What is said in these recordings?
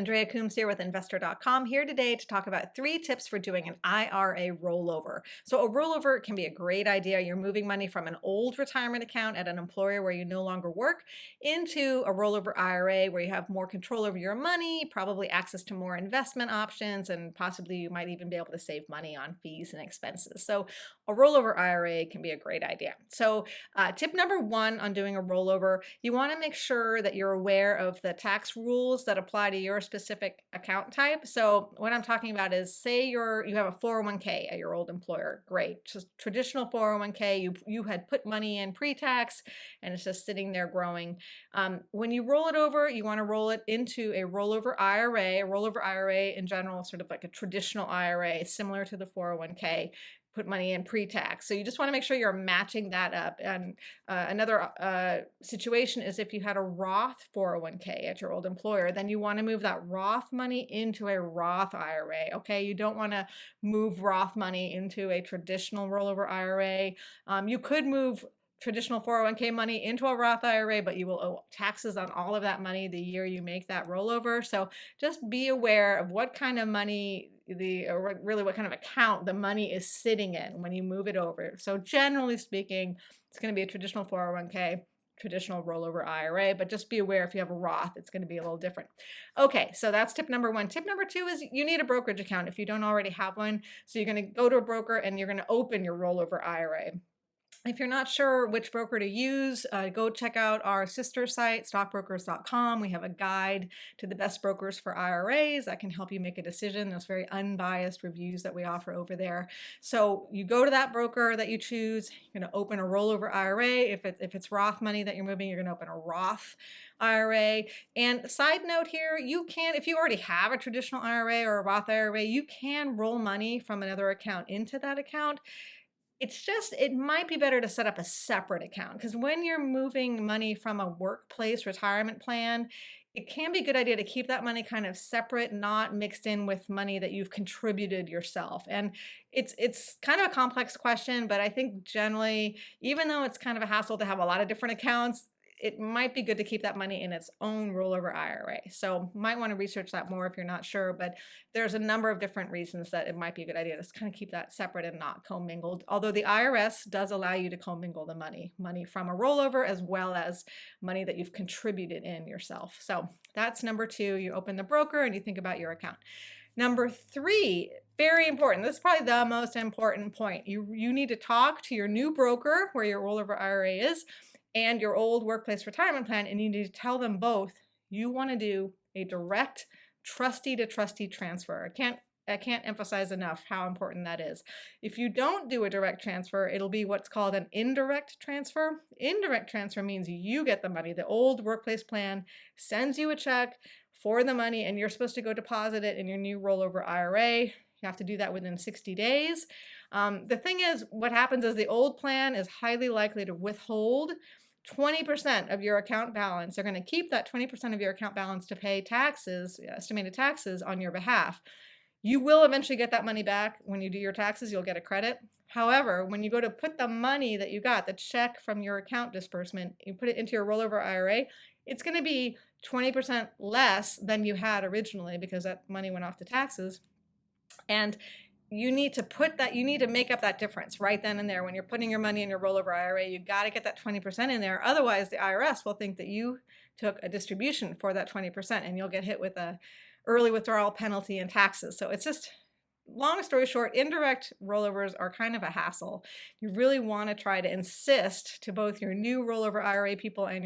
Andrea Coombs here with Investor.com, here today to talk about 3 tips for doing an IRA rollover. So a rollover can be a great idea. You're moving money from an old retirement account at an employer where you no longer work into a rollover IRA where you have more control over your money, probably access to more investment options, and possibly you might even be able to save money on fees and expenses. So a rollover IRA can be a great idea. So tip number 1 on doing a rollover, you want to make sure that you're aware of the tax rules that apply to your specific account type. So what I'm talking about is, say you have a 401k at your old employer. Great. Just traditional 401k, you had put money in pre-tax and it's just sitting there growing. When you roll it over, you want to roll it into a rollover IRA. A rollover IRA in general is sort of like a traditional IRA, similar to the 401k. Put money in pre-tax. So you just want to make sure you're matching that up. And another situation is if you had a Roth 401k at your old employer, then you want to move that Roth money into a Roth IRA. Okay, you don't want to move Roth money into a traditional rollover IRA. You could move traditional 401k money into a Roth IRA, but you will owe taxes on all of that money the year you make that rollover. So just be aware of what kind of money really what kind of account the money is sitting in when you move it over. So generally speaking, it's going to be a traditional 401k, traditional rollover IRA, but just be aware if you have a Roth, it's going to be a little different. Okay, so that's tip number 1. Tip number 2 is you need a brokerage account if you don't already have one. So you're going to go to a broker and you're going to open your rollover IRA. If you're not sure which broker to use, go check out our sister site, stockbrokers.com. We have a guide to the best brokers for IRAs that can help you make a decision. There's very unbiased reviews that we offer over there. So you go to that broker that you choose. You're going to open a rollover IRA. If it's Roth money that you're moving, you're going to open a Roth IRA. And side note here, you can, if you already have a traditional IRA or a Roth IRA, you can roll money from another account into that account. It might be better to set up a separate account, because when you're moving money from a workplace retirement plan, it can be a good idea to keep that money kind of separate, not mixed in with money that you've contributed yourself. And it's kind of a complex question, but I think generally, even though it's kind of a hassle to have a lot of different accounts, it might be good to keep that money in its own rollover IRA. So might want to research that more if you're not sure, but there's a number of different reasons that it might be a good idea to kind of keep that separate and not commingled. Although the IRS does allow you to commingle the money from a rollover as well as money that you've contributed in yourself. So that's number 2. You open the broker and you think about your account. Number 3, very important. This is probably the most important point. You need to talk to your new broker where your rollover IRA is and your old workplace retirement plan, and you need to tell them both you want to do a direct trustee to trustee transfer. I can't emphasize enough how important that is. If you don't do a direct transfer, it'll be what's called an indirect transfer. Indirect transfer means you get the money. The old workplace plan sends you a check for the money, and you're supposed to go deposit it in your new rollover IRA. You have to do that within 60 days. The thing is, what happens is the old plan is highly likely to withhold 20% of your account balance. They're going to keep that 20% of your account balance to pay taxes, estimated taxes on your behalf. You will eventually get that money back. When you do your taxes, you'll get a credit. However, when you go to put the money that you got, the check from your account disbursement, you put it into your rollover IRA, it's going to be 20% less than you had originally because that money went off to taxes. And you need to make up that difference right then and there. When you're putting your money in your rollover IRA, you got to get that 20% in there. Otherwise, the IRS will think that you took a distribution for that 20% and you'll get hit with a early withdrawal penalty and taxes. So it's just, long story short, indirect rollovers are kind of a hassle. You really want to try to insist to both your new rollover IRA people and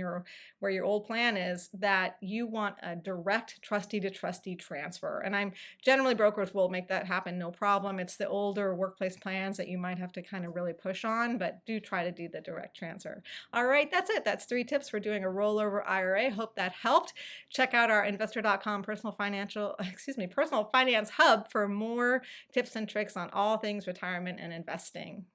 where your old plan is that you want a direct trustee to trustee transfer. And generally brokers will make that happen, no problem. It's the older workplace plans that you might have to kind of really push on, but do try to do the direct transfer. All right, that's it. That's 3 tips for doing a rollover IRA. Hope that helped. Check out our investor.com personal finance hub for more tips and tricks on all things retirement and investing.